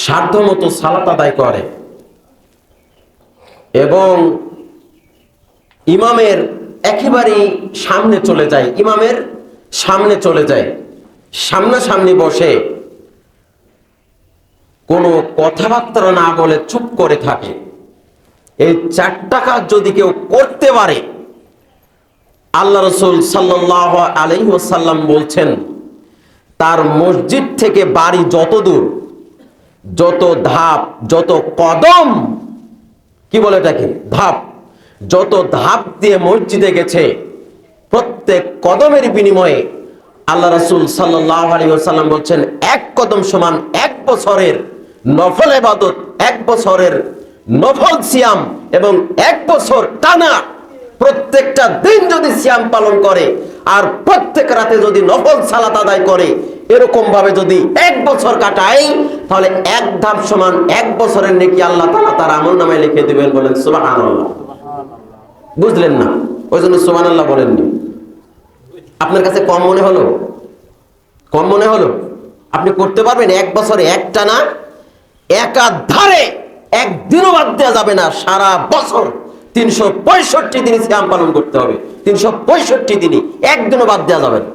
সাধ্যমতো সালাত আদায় করে এবং ইমামের একেবারেই সামনে চলে যায়, ইমামের সামনে চলে যায়, সামনাসামনি বসে কোনো কথাবার্তা না বলে চুপ করে থাকে। এই 4টা কাজ যদি কেউ করতে পারে, আল্লাহ রাসূল সাল্লাল্লাহু আলাইহি ওয়াসাল্লাম বলছেন তার মসজিদ থেকে বাড়ি যত দূর, যত ধাপ, যত কদম, কি বলে এটাকে, ধাপ, যত ধাপ দিয়ে মসজিদে গেছে প্রত্যেক কদমের বিনিময়ে আল্লাহ রাসূল সাল্লাল্লাহু আলাইহি ওয়াসাল্লাম বলছেন 1 কদম সমান 1 বছরের নফল ইবাদত, 1 বছরের নফল সিয়াম, এবং 1 বছর টানা প্রত্যেকটা দিন যদি সিয়াম পালন করে আর প্রত্যেক রাতে যদি নফল সালাত আদায় করে, এরকম ভাবে যদি 1 বছর কাটায়, তাহলে 1 ধাপ সমান 1 বছরের নেকি আল্লাহ তাআলা তার আমলনামায় লিখে দিবেন। বলেন সুবহানাল্লাহ। বুঝলেন না? ওই জন্য সুবহানাল্লাহ বলেননি। আপনার কাছে কম মনে হলো? কম মনে হলো? আপনি করতে পারবেন 1 বছরে একটানা একাধারে একদিনও বাদ দেওয়া যাবে না, সারা বছর 365 দিন সিয়াম পালন করতে হবে। 365 দিনই একদিনও বাদ দেওয়া যাবে না।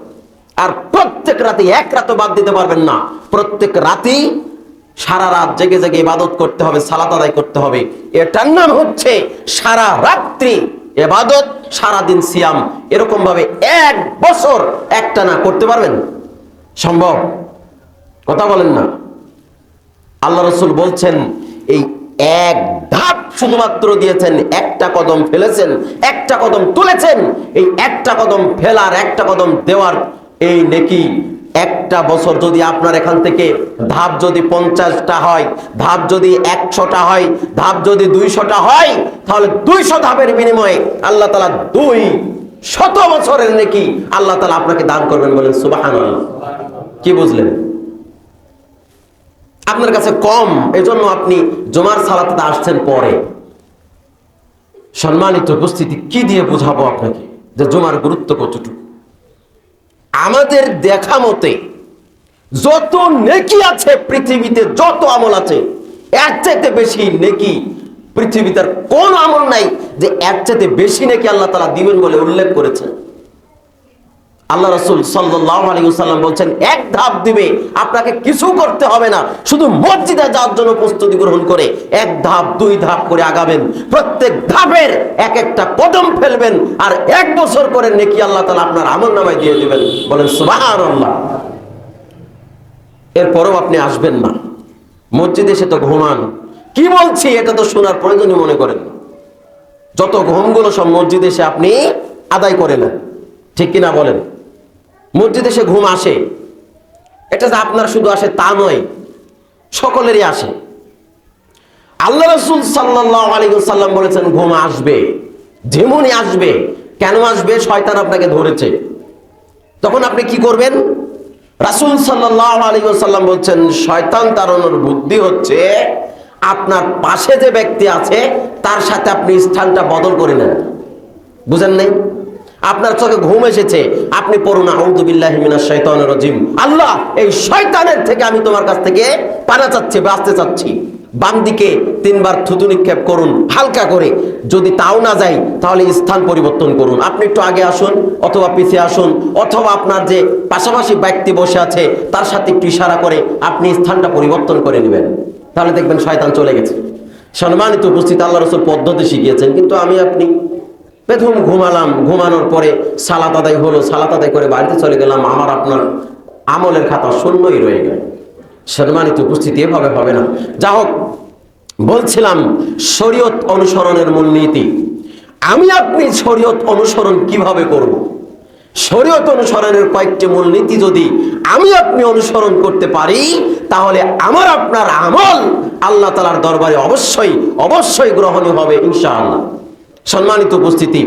আর প্রত্যেক রাতে 1 রাতও বাদ দিতে পারবেন না। প্রত্যেক রাতেই সারা রাত জেগে জেগে ইবাদত করতে হবে, সালাত আদায় করতে হবে। এটার নাম হচ্ছে সারা রাত্রি ইবাদত, সারা দিন সিয়াম। এরকম ভাবে 1 বছর একটানা করতে পারবেন? সম্ভব? কথা বলেন না। আল্লাহ রাসূল বলছেন এই 1 ধাপ শুধুমাত্র দিয়েছেন, 1টা কদম ফেলেছেন, 1টা কদম তুলেছেন। এই 1টা কদম ফেলার, 1টা কদম দেওয়ার এই নেকি 1টা বছর যদি আপনার এখান থেকে ধাপ যদি 50টা হয়, ধাপ যদি 100টা হয়, ধাপ যদি 200টা হয়, তাহলে 200 ধাপের বিনিময়ে আল্লাহ তাআলা 200 বছরের নেকি আল্লাহ তাআলা আপনাকে দান করবেন। বলেন সুবহানাল্লাহ। কি বুঝলেন? আপনার কাছে কম, এজন্য আপনি জুমার সালাতে আসছেন পরে। সম্মানিত উপস্থিতি, কি দিয়ে বোঝাবো আপনাকে যে জুমার গুরুত্ব কতটুকু? আমাদের দেখা মতে যত নেকি আছে পৃথিবীতে, যত আমল আছে, এর চাইতে বেশি নেকি পৃথিবীতে কোন আমল নাই যে এর চাইতে বেশি নেকি আল্লাহ তাআলা দিবেন বলে উল্লেখ করেছেন। আল্লাহ রাসূল সাল্লাল্লাহু আলাইহি ওয়াসাল্লাম বলছেন 1 ধাপ দিবে, আপনাকে কিছু করতে হবে না, শুধু মসজিদে যাওয়ার জন্য প্রস্তুতি গ্রহণ করে 1 ধাপ 2 ধাপ করে আগাবেন, প্রত্যেক ধাপের 1-1টা কদম ফেলবেন, আর 1 বছর করে নেকি আল্লাহ তাআলা আপনার আমলনামায় দিয়ে দিবেন। বলেন সুবহানাল্লাহ। এরপরও আপনি আসবেন না, মসজিদে এসে তো ঘুমান। কি বলছি এটা তো শোনার প্রয়োজনই মনে করেন না। যত ঘুমগুলো সব মসজিদে এসে আপনি আদায় করে নেন, ঠিক কিনা বলেন? মসজিদে এসে ঘুম আসে, এটা যে আপনার শুধু আসে তা নয়, সকলেরই আসে। আল্লাহ রাসূল সাল্লাল্লাহু আলাইহি ওয়াসাল্লাম বলেছেন ঘুম আসবে, যেমনই আসবে। কেন আসবে? শয়তান আপনাকে ধরেছে। তখন আপনি কি করবেন? রাসূল সাল্লাল্লাহু আলাইহি ওয়াসাল্লাম বলছেন শয়তান তাড়ানোর বুদ্ধি হচ্ছে আপনার পাশে যে ব্যক্তি আছে তার সাথে আপনি স্থানটা বদল করে নেন। বুঝেন নাই? আপনার চোখে ঘুম এসেছে, আপনি পড়ুন আউযু বিল্লাহি মিনাশ শাইতানির রাজিম, আল্লাহ এই শয়তানের থেকে আমি তোমার কাছ থেকে পানা চাচ্ছি, বাঁচতে চাচ্ছি। বাম দিকে 3 বার থুতু নিক্ষেপ করুন হালকা করে। যদি তাও না যায় তাহলে স্থান পরিবর্তন করুন। আপনি একটু আগে আসুন অথবা পিছিয়ে আসুন, অথবা আপনার যে পাশাপাশি ব্যক্তি বসে আছে তার সাথে একটু ইশারা করে আপনি স্থানটা পরিবর্তন করে নেবেন। তাহলে দেখবেন শয়তান চলে গেছে। সম্মানিত উপস্থিতি, আল্লাহ রাসূল পদ্ধতি শিখিয়েছেন, কিন্তু আমি আপনি প্রথম ঘুমালাম, ঘুমানোর পরে সালাত আদায় হলো, সালাত আদায় করে বাড়িতে চলে গেলাম, আমার আপনার আমলের খাতা শূন্যই রয়ে গেল। সম্মানিত উপস্থিতি, এভাবে হবে না। যা হোক, বলছিলাম শরীয়ত অনুসরণের মূলনীতি। আমি আপনি শরীয়ত অনুসরণ কিভাবে করব? শরীয়ত অনুসরণের কয়েকটি মূলনীতি যদি আমি আপনি অনুসরণ করতে পারি, তাহলে আমার আপনার আমল আল্লাহ তাআলার দরবারে অবশ্যই অবশ্যই গ্রহণীয় হবে ইনশাআল্লাহ। সম্মানিত উপস্থিতি,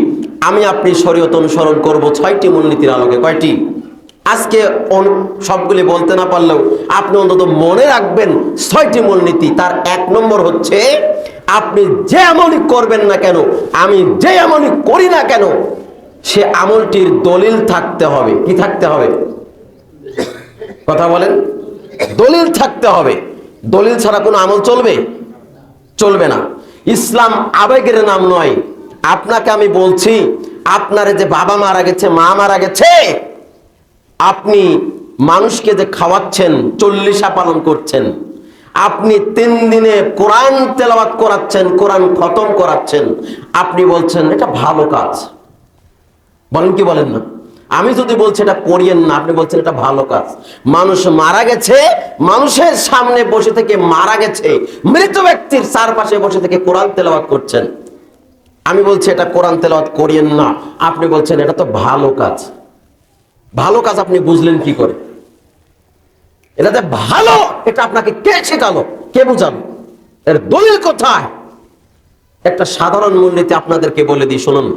আমি আপনি শরীয়ত অনুসরণ করব 6টি মূলনীতির আলোকে। কয়টি? আজকে সবগুলি বলতে না পারলেও আপনি অন্তত মনে রাখবেন 6টি মূলনীতি। তার 1 নম্বর হচ্ছে আপনি যে আমলই করবেন না কেন, আমি যে আমলই করি না কেন, সে আমলটির দলিল থাকতে হবে। কি থাকতে হবে? কথা বলেন। দলিল থাকতে হবে। দলিল ছাড়া কোনো আমল চলবে? চলবে না। ইসলাম আবেগের নাম নয়। আপনাকে আমি বলছি, আপনার যে বাবা মারা গেছে, মা মারা গেছে, আপনি মানুষকে যে খাওয়াচ্ছেন, চল্লিশা পালন করছেন, আপনি 3 দিনে কোরআন তেলাওয়াত করাচ্ছেন, কোরআন খতম করাচ্ছেন, আপনি বলছেন এটা ভালো কাজ। বলেন কি বলেন না? আমি যদি বলছি এটা করিয়েন না, আপনি বলছেন এটা ভালো কাজ। মানুষ মারা গেছে, মানুষের সামনে বসে থেকে মারা গেছে, মৃত ব্যক্তির চারপাশে বসে থেকে কোরআন তেলাওয়াত করছেন, আমি বলছি এটা কোরআন তেলাওয়াত করিয়েন না, আপনি বলছেন এটা তো ভালো কাজ। ভালো কাজ আপনি বুঝলেন কি করে? এটাতে ভালো, এটা আপনাকে কে শেখালো, কে বুঝালো? এর দলিল কোথায়? একটা সাধারণ মূলনীতি আপনাদেরকে বলে দিই, শুনুন।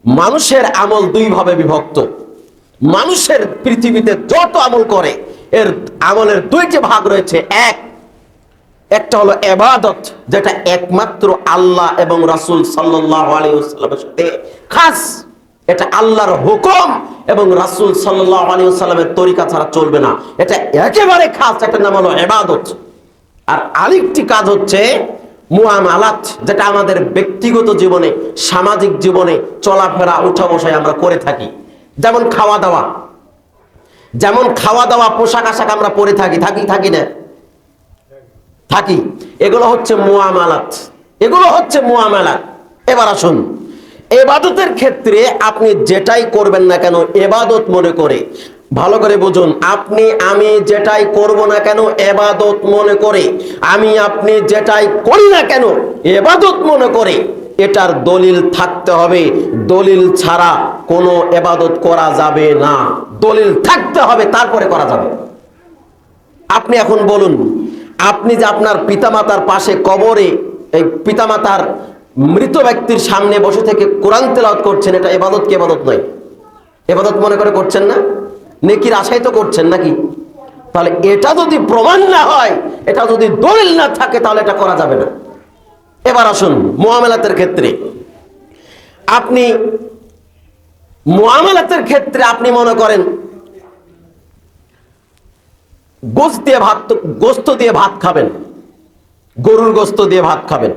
মানুষের আমল 2 ভাবে বিভক্ত। মানুষের পৃথিবীতে যত আমল করে, এর আমলের 2টি ভাগ রয়েছে। একটা হলো ইবাদত, যেটা একমাত্র আল্লাহ এবং রাসূল সাল্লাল্লাহু আলাইহি ওয়াসাল্লামের সাথে খাস। এটা আল্লাহর হুকুম এবং রাসূল সাল্লাল্লাহু আলাইহি ওয়াসাল্লামের তরিকা ছাড়া চলবে না, এটা একেবারে খাস। এটার নাম হলো ইবাদত। আর আরেকটি কাজ হচ্ছে মুআমালাত, যেটা আমাদের ব্যক্তিগত জীবনে, সামাজিক জীবনে চলাফেরা, উঠা বসায় আমরা করে থাকি। যেমন খাওয়া দাওয়া, পোশাক আশাক আমরা পরে থাকি না? থাকি। এগুলো হচ্ছে মুআমালাত। এবার আসুন, ইবাদতের ক্ষেত্রে আপনি যেটাই করবেন না কেন ইবাদত মনে করে, ভালো করে বুঝুন, আমি যেটাই করব না কেন ইবাদত মনে করে, আপনি যেটাই করি না কেন ইবাদত মনে করে, এটার দলিল থাকতে হবে। দলিল ছাড়া কোনো ইবাদত করা যাবে না। দলিল থাকতে হবে, তারপরে করা যাবে। আপনি এখন বলুন, আপনি যে আপনার পিতামাতার পাশে কবরে, এই পিতামাতার মৃত ব্যক্তির সামনে বসে থেকে কোরআন তেলাওয়াত করছেন, এটা ইবাদত কি ইবাদত নয়? ইবাদত মনে করে করছেন না? নেকির আশায় তো করছেন নাকি? তাহলে এটা যদি প্রমাণ না হয়, এটা যদি দলিল না থাকে, তাহলে এটা করা যাবে না। এবার আসুন মুআমালাতের ক্ষেত্রে। আপনি মনে করেন গোস্ত দিয়ে ভাত খাবেন, গরুর গোস্ত দিয়ে ভাত খাবেন।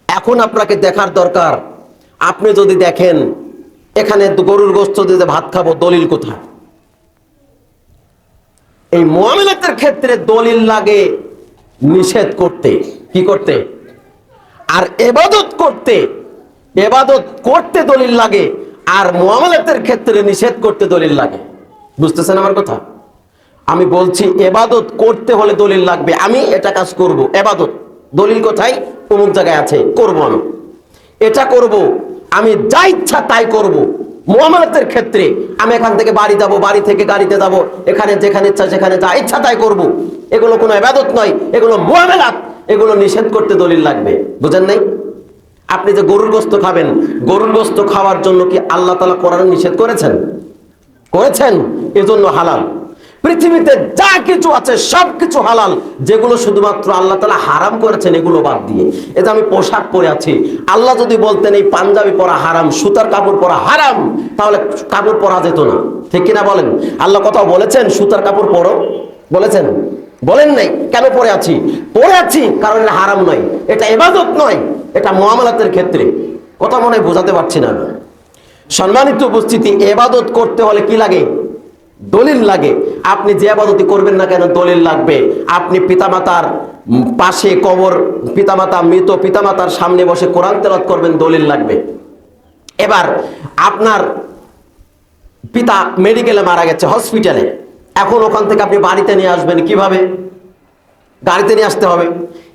এখন আপনাকে দেখার দরকার, আপনি যদি দেখেন এখানে গরুর গোস্ত দিয়ে ভাত খাবো, দলিল কোথায়? এই মুআমালাতের ক্ষেত্রে দলিল লাগে নিষেধ করতে, কি করতে? আর ইবাদত করতে দলিল লাগে, আর মুআমালাতের ক্ষেত্রে নিষেধ করতে দলিল লাগে। বুঝতেছেন আমার কথা? আমি বলছি ইবাদত করতে হলে দলিল লাগবে। আমি এটা কাজ করব, ইবাদত, দলিল কোথায়? অমুক জায়গায় আছে, করব। এটা করব, আমি যা ইচ্ছা তাই করব। মুআমালাতের ক্ষেত্রে আমি এখান থেকে বাড়ি যাব, বাড়ি থেকে গাড়িতে যাব, এখানে যেখানে ইচ্ছা সেখানে যা ইচ্ছা তাই করব। এগুলো কোনো ইবাদত নয়, এগুলো মুআমালাত। এগুলো নিষেধ করতে দলিল লাগবে। বুঝেন নাই? আপনি যে গরুর গোস্ত খাবেন, গরুর গোস্ত খাওয়ার জন্য কি আল্লাহ তাআলা কোরআনে নিষেধ করেছেন? এজন্য হালাল। পৃথিবীতে যা কিছু আছে সবকিছু হালাল, যেগুলো শুধুমাত্র আল্লাহ তাআলা হারাম করেছেন এগুলো বাদ দিয়ে। এই যে আমি পোশাক পরে আছি, আল্লাহ যদি বলতেন এই পাঞ্জাবি পরা হারাম, সুতার কাপড় পরা হারাম, তাহলে কাপড় পরা যেত না। ঠিক কিনা বলেন? আল্লাহ কোথাও বলেছেন সুতার কাপড় পরো? বলেছেন? বলেন নাই। কেন পরে আছি কারণ এটা হারাম নয়, এটা ইবাদত নয়, এটা মুআমালাতের ক্ষেত্রে। কথা মনে হয় বোঝাতে পারছি না। সম্মানিত উপস্থিতি, ইবাদত করতে হলে কি লাগে? দলিল লাগে। আপনি যে ইবাদতই করবেন না কেন দলিল লাগবে। আপনি পিতামাতার পাশে কবর, মৃত পিতামাতার সামনে বসে কোরআন তেলাওয়াত করবেন, দলিল লাগবে। এবার আপনার পিতা মেডিকেলে মারা গেছে, হসপিটালে, এখন ওখান থেকে আপনি বাড়িতে নিয়ে আসবেন, কিভাবে? গাড়িতে নিয়ে আসতে হবে,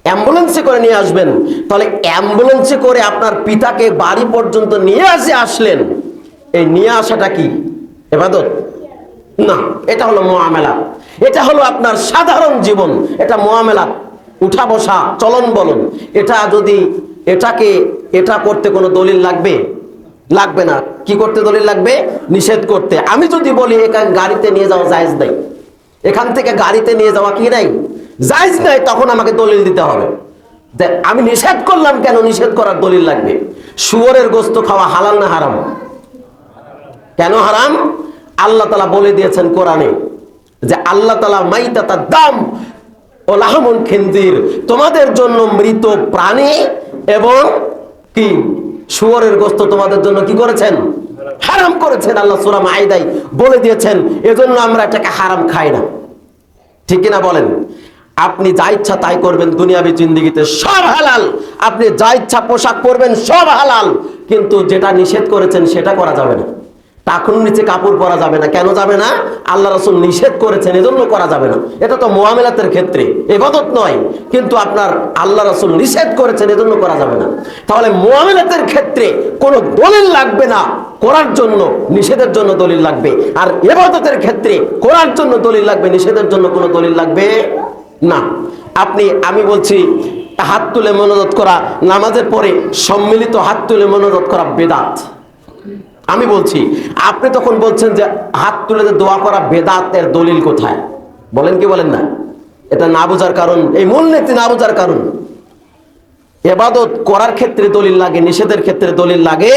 অ্যাম্বুলেন্সে করে নিয়ে আসবেন। তাহলে অ্যাম্বুলেন্সে করে আপনার পিতাকে বাড়ি পর্যন্ত নিয়ে আসলেন, এই নিয়ে আসাটা কি ইবাদত? না, এটা হলো মুআমালাত। এটা হলো আপনার সাধারণ জীবন, এটা মুআমালাত। উঠা বসা, চলন বলন, এটা করতে কোনো দলিল লাগবে না। কি করতে দলিল লাগবে? নিষেধ করতে। আমি যদি বলি এখানে গাড়িতে নিয়ে যাওয়া জায়েজ নাই, এখান থেকে গাড়িতে নিয়ে যাওয়া কি নাই? জায়েজ নাই, তখন আমাকে দলিল দিতে হবে। আমি নিষেধ করলাম কেন? নিষেধ করার দলিল লাগবে। শুয়োরের গোশত খাওয়া হালাল না হারাম? কেন হারাম? আল্লাহ তাআলা বলে দিয়েছেন কোরআনে যে আল্লাহ তাআলা মাইতাতাদ দাম, ও লাহমুল খিনজির, তোমাদের জন্য মৃত প্রাণী এবং কি শুয়োরের গোশত তোমাদের জন্য কি করেছেন? হারাম করেছেন। আল্লাহ সূরা মাইদায় বলে দিয়েছেন, এজন্য আমরা এটাকে হারাম খাই না। ঠিক কিনা বলেন? আপনি যা ইচ্ছা তাই করবেন দুনিয়াবি জিন্দেগিতে, সব হালাল। আপনি যা ইচ্ছা পোশাক পরবেন, সব হালাল। কিন্তু যেটা নিষেধ করেছেন সেটা করা যাবে না। টাকুর নিচে কাপড় পরা যাবে না। কেন যাবে না? আল্লাহ রাসূল নিষেধ করেছেন, এজন্য করা যাবে না। এটা তো মুআমালাতের ক্ষেত্রে, ইবাদত নয়। কিন্তু আপনার আল্লাহ রাসূল নিষেধ করেছেন, এজন্য করা যাবে না। তাহলে মুআমালাতের ক্ষেত্রে কোনো দলিল লাগবে না করার জন্য, নিষেধের জন্য দলিল লাগবে। আর ইবাদতের ক্ষেত্রে করার জন্য দলিল লাগবে, নিষেধের জন্য কোনো দলিল লাগবে না। আমি বলছি হাত তুলে মোনাজাত করা, নামাজের পরে সম্মিলিত হাত তুলে মোনাজাত করা বেদাত। আমি বলছি, আপনি তখন বলছেন যে হাত তুলে যে দোয়া করা বেদাত, এর দলিল কোথায়? বলেন কি বলেন না? এটা না বোঝার কারণ, এই মূলনীতি না বোঝার কারণ। ইবাদত করার ক্ষেত্রে দলিল লাগে, নিষেধের ক্ষেত্রে দলিল লাগে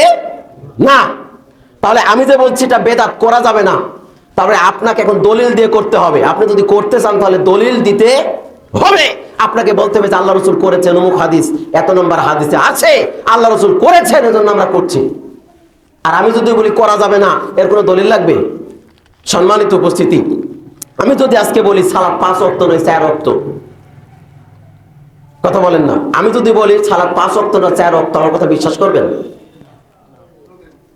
না। তাহলে আমি যে বলছি এটা বেদাত, করা যাবে না, তারপরে আপনাকে এখন দলিল দিয়ে করতে হবে। আপনি যদি করতে চান তাহলে দলিল দিতে হবে। আপনাকে বলতে হবে যে আল্লাহ রাসূল করেছেন, অমুক হাদিস এত নম্বর হাদিসে আছে আল্লাহ রাসূল করেছেন, এজন্য আমরা করছি। আর আমি যদি বলি করা যাবে না, এর কোনো দলিল লাগবে? সম্মানিত উপস্থিতি, আমি যদি আজকে বলি সালাত 5 ওয়াক্ত নয় 4 ওয়াক্ত, কথা বলেন না? আমি যদি বলি সালাত 5 ওয়াক্ত না 4 ওয়াক্ত, আমার কথা বিশ্বাস করবেন?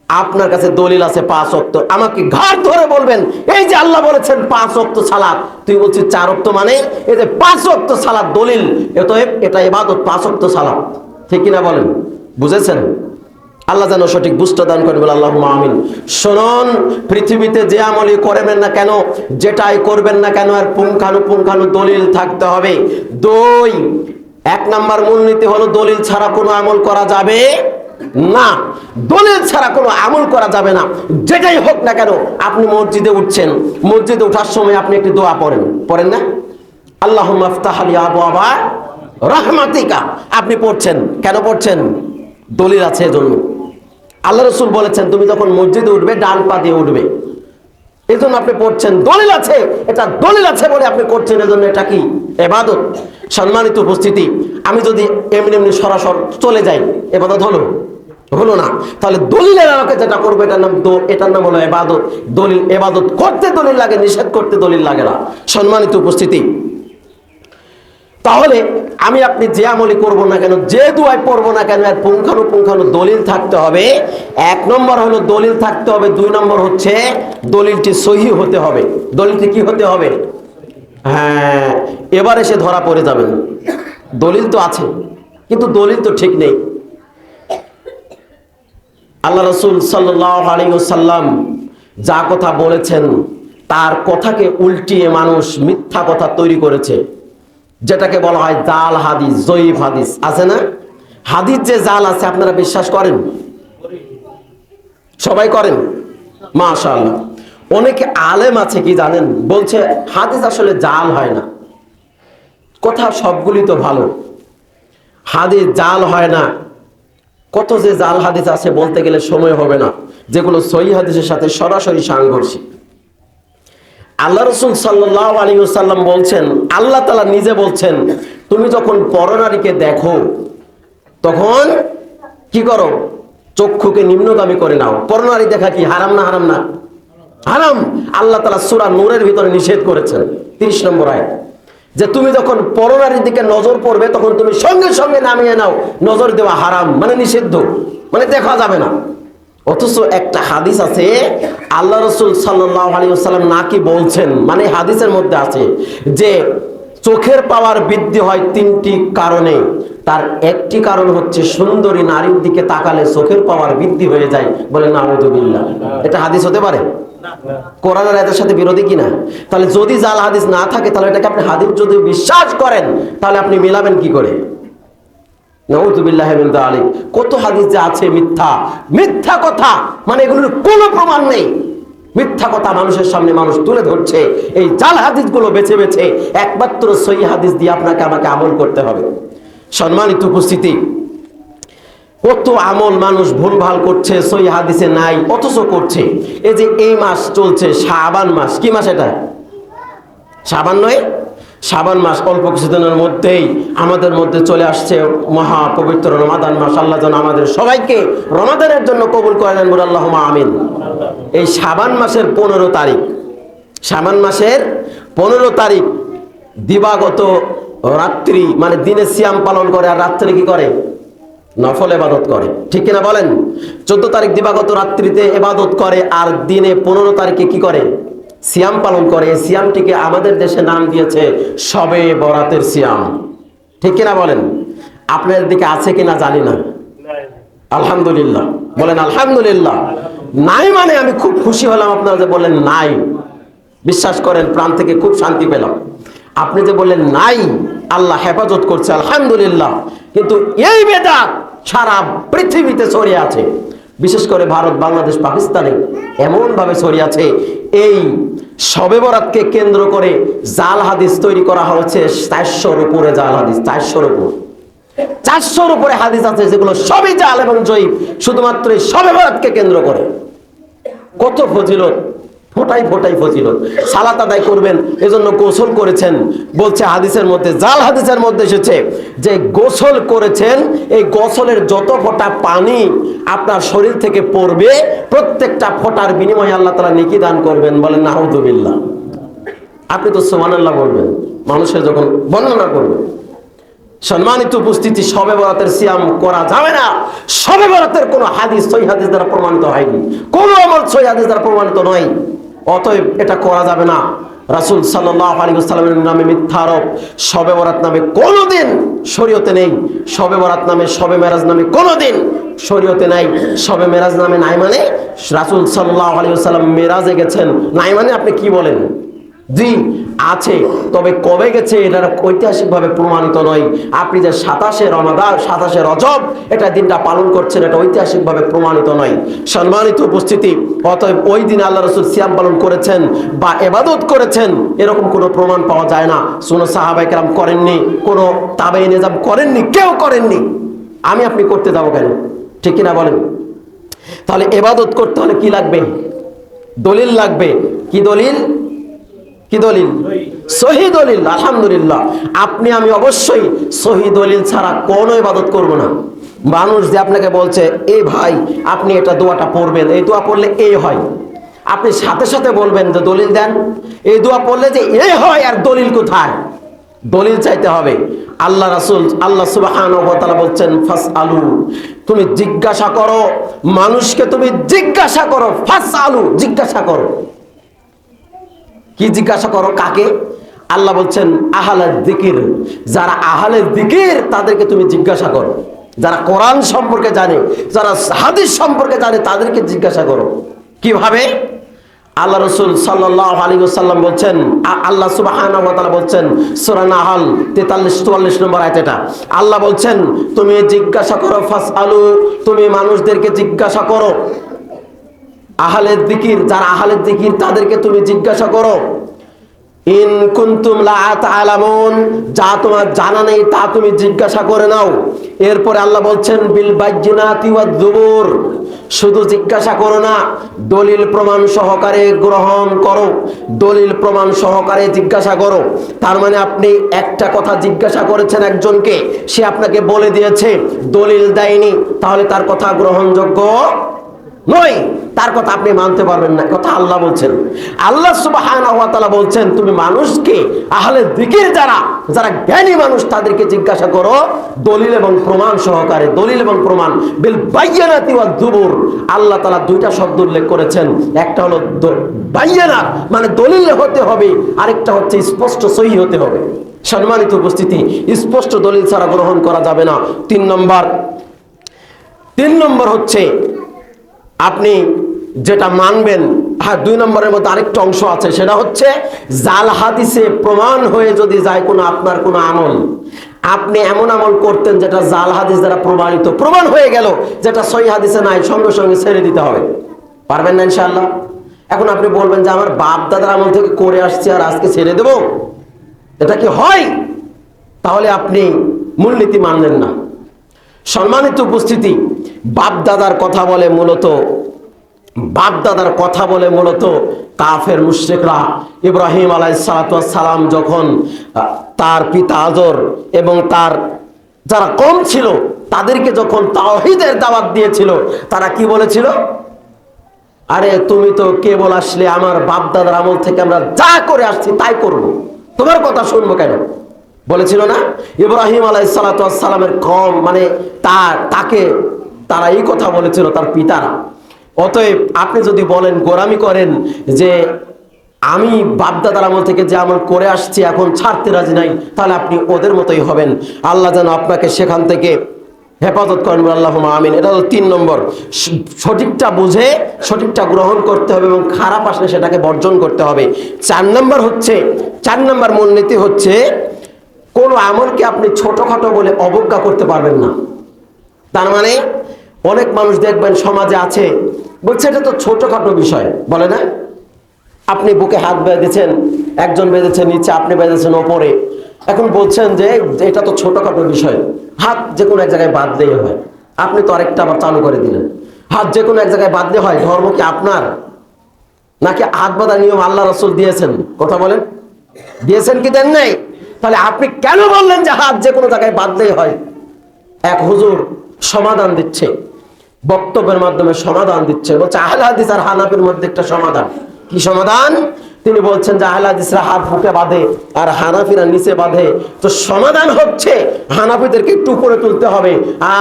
আপনার কাছে দলিল আছে 5 ওয়াক্ত, আমাকে ঘাড় ধরে বলবেন এই যে আল্লাহ বলেছেন 5 ওয়াক্ত সালাত, তুই বলছিস 4 ওয়াক্ত, মানে এই যে 5 ওয়াক্ত সালাত দলিল, এটা ইবাদত, 5 ওয়াক্ত সালাত। ঠিক কিনা বলেন? বুঝেছেন? আল্লাহ যেন সঠিক বুঝতে দান করেন, বলে আল্লাহুম্মা আমিন। শুনুন, পৃথিবীতে যে আমলই করবেন না কেন, যেটাই করবেন না কেন, আর পুঙ্খানু দলিল থাকতে হবে। 2, 1 নাম্বার মূলনীতি হলো দলিল ছাড়া কোনো আমল করা যাবে না। দলিল ছাড়া কোনো আমল করা যাবে না, যেটাই হোক না কেন। আপনি মসজিদে উঠছেন, মসজিদে ওঠার সময় আপনি একটি দোয়া পড়েন না? আল্লাহুম্মা ইফতাহ লি আবওয়াবা রাহমাতিকা, আপনি পড়ছেন। কেন পড়ছেন? দলিল আছে এজন্য। আল্লাহ রাসূল বলেছেন তুমি যখন মসজিদে উঠবে ডান পা দিয়ে উঠবে, এজন্য আপনি পড়ছেন। দলিল আছে, এটা দলিল আছে বলে আপনি করছেন, এজন্য এটা কি? ইবাদত। সম্মানিত উপস্থিতি, আমি যদি এমনি সরাসরি চলে যাই, ইবাদত হলো না। তাহলে দলিলের আলোকে যেটা করবো এটার নাম হলো ইবাদত। দলিল, ইবাদত করতে দলিল লাগে, নিষেধ করতে দলিল লাগে না। সম্মানিত উপস্থিতি, তাহলে আপনি যে আমলি করবো না কেন, যে দুয়ায় পড়বো না কেন, এর পুঙ্খানু দলিল থাকতে হবে। 1 নম্বর হলো দলিল থাকতে হবে। 2 নম্বর হচ্ছে দলিলটি সহিহ হতে হবে। দলিলটি কি হতে হবে? হ্যাঁ, এবার এসে ধরা পড়ে যাবেন, দলিল তো আছে কিন্তু দলিল তো ঠিক নেই। আল্লাহ রাসূল সাল্লাল্লাহু আলাইহি ওয়াসাল্লাম যা কথা বলেছেন, তার কথাকে উল্টিয়ে মানুষ মিথ্যা কথা তৈরি করেছে, যেটাকে বলা হয় জাল হাদিস, জয়ীফ হাদিস। আছে না? হাদিস যে জাল আছে, আপনারা বিশ্বাস করেন? সবাই করেন? মাশাআল্লাহ। অনেকে আলেম আছে কি জানেন, বলছে হাদিস আসলে জাল হয় না। কথা সবগুলি তো ভালো, হাদিস জাল হয় না। কত যে জাল হাদিস আছে বলতে গেলে সময় হবে না, যেগুলো সহিহ হাদিসের সাথে সরাসরি সাংঘর্ষিক। আল্লাহ রাসূল সাল্লাল্লাহু আলাইহি ওয়াসাল্লাম বলছেন, আল্লাহ তাআলা নিজে বলছেন, তুমি যখন পরনারীকে দেখো তখন কি করো? চক্ষুকে নিম্নগামী করে নাও। পরনারী দেখা কি হারাম না? হারাম না? হারাম। আল্লাহ তাআলা সূরা নূরের ভিতরে নিষেধ করেছেন, 30 নম্বর আয়াত, যে তুমি যখন পরনারীর দিকে নজর পড়বে তখন তুমি সঙ্গে সঙ্গে নামিয়ে নাও। নজর দেওয়া হারাম, মানে নিষিদ্ধ, মানে দেখা যাবে না। অথচ একটা হাদিস আছে, আল্লাহ রাসূল সাল্লাল্লাহু আলাইহি ওয়াসাল্লাম নাকি বলছেন, মানে হাদিসের মধ্যে আছে যে চোখের পাওয়ার বৃদ্ধি হয় 3টি কারণে। তার একটি কারণ হচ্ছে সুন্দরী নারীর দিকে তাকালে চোখের পাওয়ার বৃদ্ধি হয়ে যায়। বলে নাউযুবিল্লাহ। এটা হাদিস হতে পারে? কোরআনের আয়াতের সাথে বিরোধী কিনা? তাহলে যদি জাল হাদিস না থাকে, তাহলে এটাকে আপনি হাদিস যদি বিশ্বাস করেন, তাহলে আপনি মেলাবেন কি করে? নাউযুবিল্লাহি মিন যালিক। কত হাদিস যে আছে মিথ্যা কথা, মানে এগুলোর কোনো প্রমাণ নেই। মিথ্যা কথা মানুষের সামনে মানুষ তুলে ধরছে। এই জাল হাদিসগুলো বেছে বেছে একমাত্র সহিহ হাদিস দিয়ে আপনাকে আমাকে আমল করতে হবে। সম্মানিত উপস্থিতি, কত আমল মানুষ ভুলভাল করছে, সহিহ হাদিসে নাই, অথচ করছে। এই যে এই মাস চলছে শাবান মাস, কি মাস এটা? শাবান নয়? শাবান মাস অল্প কিছুদিনের মধ্যেই আমাদের মধ্যে চলে আসছে, মহা পবিত্র রমাদান মাস। আল্লাহ যেন আমাদের সবাইকে রমাদানের জন্য কবুল করে নেন, বলে আল্লাহুম্মা আমিন। এই শাবান মাসের 15 তারিখ, শাবান মাসের 15 তারিখ দিবাগত রাত্রি, মানে দিনে সিয়াম পালন করে আর রাত্রে কি করে? নফল ইবাদত করে, ঠিক কিনা বলেন? 14 তারিখ দিবাগত রাত্রিতে ইবাদত করে আর দিনে 15 তারিখে কি করে? সিয়াম পালন করে। এই সিয়ামটিকে আমাদের দেশে নাম দিয়েছে শবে বরাতের সিয়াম, ঠিক কিনা বলেন? আপনাদের দিকে আছে কিনা জানি না। আলহামদুলিল্লাহ বলেন, আলহামদুলিল্লাহ। নাই মানে আমি খুব খুশি হলাম আপনারা যে বললেন নাই। বিশ্বাস করেন, প্রাণ থেকে খুব শান্তি পেলাম। আপনি যে বললেন নাই, আল্লাহ হেফাজত করছে, আলহামদুলিল্লাহ। কিন্তু এই বেদাত সারা পৃথিবীতে ছড়িয়ে আছে, বিশেষ করে ভারত, বাংলাদেশ, পাকিস্তানে এমন ভাবে ছড়িয়ে আছে। এই শবে বরাতকে কেন্দ্র করে জাল হাদিস তৈরি করা হয়েছে 400-র উপরে জাল হাদিস, 400-র উপরে হাদিস আছে যেগুলো সবই জাল এবং জয়ীফ, শুধুমাত্র এই শবে বরাতকে কেন্দ্র করে। কত ফজিলত, ফোটাই ফোটাই ফজিলত। সালাত আদায় করবেন, এজন্য গোসল করেছেন। বলছে হাদিসের মধ্যে, জাল হাদিসের মধ্যে এসেছে যে গোসল করেছেন, এই গোসলের যত ফোঁটা পানি আপনার শরীর থেকে পড়বে, প্রত্যেকটা ফোঁটার বিনিময়ে আল্লাহ তাআলা নেকি দান করবেন। বলেন নাউযুবিল্লাহ। আপনি তো সুবহানাল্লাহ বলবেন মানুষের যখন বর্ণনা করবেন। সম্মানিত উপস্থিতি, শবে বরাতের সিয়াম করা যাবে না। শবে বরাতের কোনো হাদিস সহিহ হাদিস দ্বারা প্রমাণিত হয়নি, কোনো আমল সহিহ হাদিস দ্বারা প্রমাণিত নয়, অতএব এটা করা যাবে না। রাসূল সাল্লাল্লাহু আলাইহি ওয়াসাল্লামের নামে মিথ্যা আরোপ, শবে বরাত নামে কোনোদিন শরীয়তে নেই। শবে বরাত নামে, শবে মেরাজ নামে কোনোদিন শরীয়তে নাই। শবে মেরাজ নামে নাই মানে রাসূল সাল্লাল্লাহু আলাইহি ওয়াসাল্লাম মেরাজে গেছেন, নাই মানে আপনি কি বলেন? জি আছে, তবে কবে গেছে এটা ঐতিহাসিকভাবে প্রমাণিত নয়। আপনি যে 27শে রমাদান, 27শে রজব এটা দিনটা পালন করছেন, এটা ঐতিহাসিকভাবে প্রমাণিত নয়। সম্মানিত উপস্থিতি, অতএব ওই দিন আল্লাহ রাসূল সিয়াম পালন করেছেন বা ইবাদত করেছেন এরকম কোনো প্রমাণ পাওয়া যায় না। কোনো সাহাবায়ে কেরাম করেননি, কোনো তাবেঈ নিজাম করেননি, কেউ করেননি। আমি আপনি করতে যাবো কেন? ঠিক কিনা বলেন? তাহলে ইবাদত করতে হলে কি লাগবে? দলিল লাগবে। কি দলিল? কি দলিল? সহিহ দলিল। আলহামদুলিল্লাহ, আপনি আমি অবশ্যই সহিহ দলিল ছাড়া কোনো ইবাদত করব না। মানুষ যে আপনাকে বলছে, এই ভাই আপনি এটা দোয়াটা পড়বেন, এই দোয়া পড়লে এই হয়, আপনি সাথে সাথে বলবেন যে দলিল দেন। এই দোয়া পড়লে যে এই হয়, আর দলিল কোথায়? দলিল চাইতে হবে। আল্লাহ রাসূল, আল্লাহ সুবহানাহু ওয়া তাআলা বলছেন ফাসআলু, তুমি জিজ্ঞাসা করো মানুষকে, তুমি জিজ্ঞাসা করো। ফাসআলু, জিজ্ঞাসা করো। কি জিজ্ঞাসা করো? কাকে? আল্লাহ বলছেন আহলাল যিকির, যারা আহলে যিকির তাদেরকে তুমি জিজ্ঞাসা করো। যারা কোরআন সম্পর্কে জানে, যারা হাদিস সম্পর্কে জানে তাদেরকে জিজ্ঞাসা করো। কিভাবে? আল্লাহ রাসূল সাল্লাল্লাহু আলাইহি ওয়াসাল্লাম বলছেন, আল্লাহ সুবহানাহু ওয়া তাআলা বলছেন সূরা নাহল 43-44 নম্বর আয়াত, এটা আল্লাহ বলছেন তুমি জিজ্ঞাসা করো। ফাসআলু, তুমি মানুষদেরকে জিজ্ঞাসা করো। আহলে যিকির, যারা আহলে যিকির তাদেরকে তুমি জিজ্ঞাসা করো। ইন কুনতুম লা তা'লামুন, যা তোমার জানা নেই তা তুমি জিজ্ঞাসা করে নাও। এরপরে আল্লাহ বলছেন বিল বাইয়িনাতি ওয়াজ জুবুর, শুধু জিজ্ঞাসা করো না, দলিল প্রমাণ সহকারে গ্রহণ করো, দলিল প্রমাণ সহকারে জিজ্ঞাসা করো। তার মানে আপনি একটা কথা জিজ্ঞাসা করেছেন একজনকে, সে আপনাকে বলে দিয়েছে, দলিল দেয়নি, তাহলে তার কথা গ্রহণযোগ্য নয়, তার কথা আপনি মানতে পারবেন না। কথা আল্লাহ বলছেন। আল্লাহ সুবহানাহু ওয়া তাআলা বলছেন তুমি মানুষকে, আহলে যিকির যারা, যারা জ্ঞানী মানুষ তাদেরকে জিজ্ঞাসা করো দলিল এবং প্রমাণ সহকারে। দলিল এবং প্রমাণ, বিল বাইয়িনাতি ওয়াজ জুবুর। আল্লাহ তাআলা দুইটা শব্দ উল্লেখ করেছেন, একটা হলো বাইয়িনাত মানে দলিল হতে হবে, আরেকটা হচ্ছে স্পষ্ট সহিহ হতে হবে। সম্মানিত উপস্থিতি, স্পষ্ট দলিল ছাড়া গ্রহণ করা যাবে না। 3 নম্বর হচ্ছে আপনি যেটা মানবেন। হ্যাঁ, 2 নম্বরের মধ্যে আরেকটা অংশ আছে, সেটা হচ্ছে জাল হাদিসে প্রমাণ হয়ে যদি যায় কোনো আপনার কোনো আমল, আপনি এমন আমল করতেন যেটা জাল হাদিস দ্বারা প্রমাণিত, প্রমাণ হয়ে গেল, যেটা সহিহ হাদিসে নাই, সঙ্গে সঙ্গে ছেড়ে দিতে হবে। পারবেন না ইনশাআল্লাহ? এখন আপনি বলবেন যে আমার বাপ দাদার আমল থেকে করে আসছি আর আজকে ছেড়ে দেব, এটা কি হয়? তাহলে আপনি মূলনীতি মানলেন না। সম্মানিত উপস্থিতি, বাপ দাদার কথা বলে মূলত বাপ দাদার কথা বলে মূলত কাফের মুশরিকরা ইব্রাহিম আলাইহিস সালাম যখন তার পিতা আজর এবং তার যারা কম ছিল তাদেরকে যখন তাওহীদের দাওয়াত দিয়েছিল, তারা কি বলেছিল? আরে তুমি তো কেবল আসলে, আমার বাপ দাদার আমল থেকে আমরা যা করে আসছি তাই করব, তোমার কথা শুনবো কেন? বলেছিল না? ইব্রাহিম আলাইহিস সালামের কম মানে তাকে তারা এই কথা বলেছিল, তার পিতারা। অতএব আপনি যদি বলেন, গোরামি করেন যে আমি বাপদাদার আমল থেকে যে আমল করে আসছি এখন ছাড়তে রাজি নাই, তাহলে আপনি ওদের মতোই হবেন। আল্লাহ যেন আপনাকে সেখান থেকে হেফাজত করেন, আল্লাহুম্মা আমিন। এটা হলো 3 নম্বর। সঠিকটা বুঝে সঠিকটা গ্রহণ করতে হবে এবং খারাপ আসলে সেটাকে বর্জন করতে হবে। 4 নম্বর মূলনীতি হচ্ছে কোন আমলকে আপনি ছোটখাটো বলে অবজ্ঞা করতে পারবেন না। তার মানে অনেক মানুষ দেখবেন সমাজে আছে, বলছে এটা তো ছোটখাটো বিষয়, বলে না? আপনি বুকে হাত বেঁধেছেন, একজন বেঁধেছেন নিচে, আপনি বেঁধেছেন ওপরে, এখন বলছেন যে এটা তো ছোটখাটো বিষয়, হাত যে কোনো এক জায়গায় বাঁধলেই হয়। আপনি তো আরেকটা আবার চালু করে দিলেন, হাত যে কোনো এক জায়গায় বাঁধলে হয়। ধর্ম কি আপনার? নাকি হাত বাঁধার নিয়ম আল্লাহ রাসূল দিয়েছেন? কথা বলেন, দিয়েছেন কি দেন নাই? তাহলে আপনি কেন বললেন যে হাত যে কোনো জায়গায় বাঁধলেই হয়? এক হুজুর সমাধান দিচ্ছে, বক্তব্যের মাধ্যমে সমাধান দিচ্ছে, বলছে আহলে হাদিস আর হানাফির মধ্যে একটা সমাধান। কি সমাধান? তিনি বলছেন যে আহলে হাদিসরা হাত বুকে বাঁধে আর হানাফিরা নিচে বাঁধে। তো সমাধান হচ্ছে হানাফিদেরকে একটু উপরে তুলতে হবে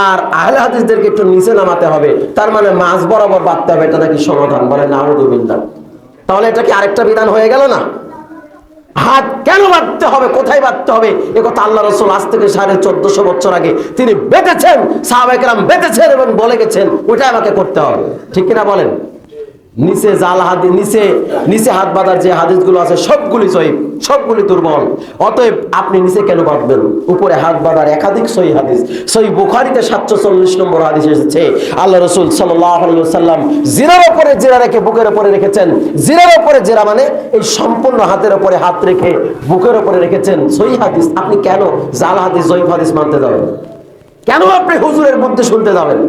আর আহলে হাদিসদেরকে একটু নিচে নামাতে হবে, তার মানে মাঝ বরাবর বাঁধতে হবে। এটা নাকি সমাধান? বলে নাউযুবিল্লাহ। তাহলে এটা কি আরেকটা বিধান হয়ে গেল না? হাত কেন বাঁধতে হবে, কোথায় বাঁধতে হবে, এ কথা আল্লাহ রাসূল আজ থেকে 1450 বছর আগে তিনি বেঁধেছেন, সাহাবায়ে কেরাম বেঁধেছেন এবং বলে গেছেন ওটা আমাকে করতে হবে। ঠিক কিনা বলেন? নিচে জাল হাদিস, নিচে হাত বাঁধার যে হাদিসগুলো আছে সবগুলি সহিহ, সবগুলি দুর্বল। অতএব আপনি নিচে কেন বাঁধবেন? উপরে হাত বাঁধার একাধিক সহিহ হাদিস, সহিহ বুখারীতে 740 নম্বর হাদিস এসেছে, আল্লাহ রাসূল সাল্লাল্লাহু আলাইহি ওয়াসাল্লাম জিরার উপরে জিরা রেখে বুকের উপরে রেখেছেন। জিরার উপরে জিরা মানে এই সম্পূর্ণ হাতের উপরে হাত রেখে বুকের উপরে রেখেছেন, সহিহ হাদিস। আপনি কেন জাল হাদিস, সহিহ হাদিস মানতে যাবেন? কেন আপনি হুজুরের মধ্যে শুনতে যাবেন?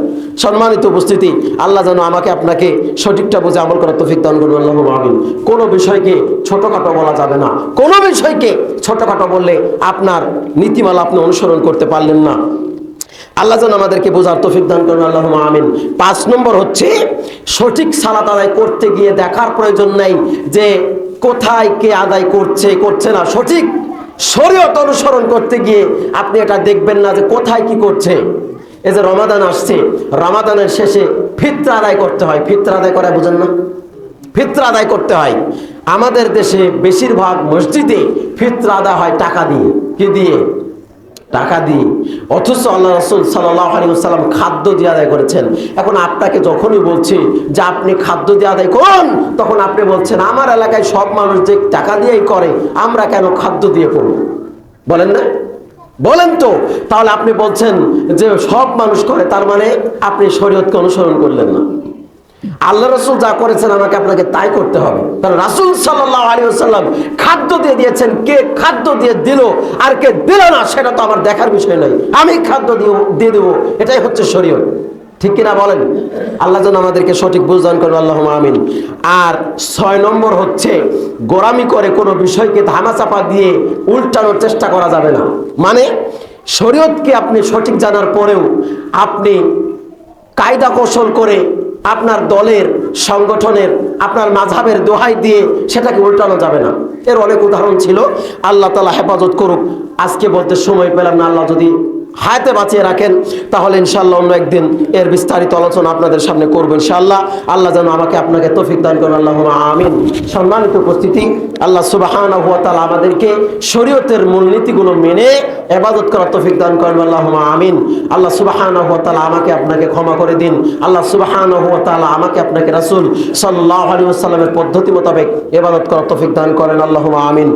সম্মানিত উপস্থিতি, আল্লাহ যেন আমাকে আপনাকে সঠিকটা বুঝে আমল করার তৌফিক দান করুন, আল্লাহুম্মা আমিন। কোনো বিষয়কে ছোটখাটো বলা যাবে না। কোনো বিষয়কে ছোটখাটো বললে আপনার নীতিমালা আপনি অনুসরণ করতে পারলেন না। আল্লাহ যেন আমাদেরকে বোঝার তৌফিক দান করুন, আল্লাহুম্মা আমিন। 5 নম্বর হচ্ছে সঠিক সালাত আদায় করতে গিয়ে দেখার প্রয়োজন নাই যে কোথায় কে আদায় করছে না। সঠিক শরীয়ত অনুসরণ করতে গিয়ে আপনি এটা দেখবেন না যে কোথায় কি করছে। এই যে রমাদান আসছে, রমাদানের শেষে ফিতরা আদায় করতে হয়। ফিতরা আদায় করা বুঝেন না? ফিতরা আদায় করতে হয়। আমাদের দেশে বেশিরভাগ মসজিদে ফিতরা আদায় হয় টাকা দিয়ে। কি দিয়ে? টাকা দিয়ে। অথচ আল্লাহ রাসূল সাল্লাল্লাহু আলাইহি ওয়াসাল্লাম খাদ্য দিয়ে আদায় করেছেন। এখন আপনাকে যখনই বলছি যে আপনি খাদ্য দিয়ে আদায় করুন, তখন আপনি বলছেন আমার এলাকায় সব মানুষ যে টাকা দিয়েই করে, আমরা কেন খাদ্য দিয়ে করব? বলেন না? বলেন তো। তাহলে আপনি বলছেন যে সব মানুষ করে, তার মানে আপনি শরীয়তকে অনুসরণ করলেন না। আল্লাহ রাসূল যা করেছেন আমাকে আপনাকে তাই করতে হবে। কারণ রাসূল সাল্লাল্লাহু আলাইহি ওয়াসাল্লাম খাদ্য দিয়ে দিয়েছেন, কে খাদ্য দিয়ে দিল আর কে দিল না সেটা তো আমার দেখার বিষয় নয়। আমি খাদ্য দিয়ে দেবো, এটাই হচ্ছে শরীয়ত। ঠিক কিনা বলেন? আল্লাহ যেন আমাদেরকে সঠিক বুঝ দান করেন, আল্লাহুম্মা আমিন। আর 6 নম্বর হচ্ছে গোরামি করে কোনো বিষয়কে ধামাচাপা দিয়ে উল্টানোর চেষ্টা করা যাবে না। মানে শরীয়তকে আপনি সঠিক জানার পরেও আপনি কায়দা কৌশল করে আপনার দলের, সংগঠনের, আপনার মাযহাবের দোহাই দিয়ে সেটাকে উল্টানো যাবে না। এর অনেক উদাহরণ ছিল। আল্লাহ তাআলা হেফাজত করুক। আজকে বলতে সময় পেলাম না। আল্লাহ যদি হায়াতে বাঁচিয়ে রাখেন তাহলে ইনশাআল্লাহ অন্য একদিন এর বিস্তারিত আলোচনা আপনাদের সামনে করব ইনশাআল্লাহ। আল্লাহ যেন আমাকে আপনাকে তৌফিক দান করেন, আল্লাহুম্মা আমিন। সম্মানিত উপস্থিতি, আল্লাহ সুবহানাহু ওয়া তাআলা আমাদেরকে শরীয়তের মূলনীতিগুলো মেনে ইবাদত করার তৌফিক দান করেন, আল্লাহুম্মা আমিন। আল্লাহ সুবহানাহু ওয়া তাআলা আমাকে আপনাকে ক্ষমা করে দিন। আল্লাহ সুবহানাহু ওয়া তাআলা আমাকে আপনাকে রাসূল সাল্লাল্লাহু আলাইহি ওয়াসাল্লামের পদ্ধতি মোতাবেক ইবাদত করার তৌফিক দান করেন, আল্লাহুম্মা আমিন।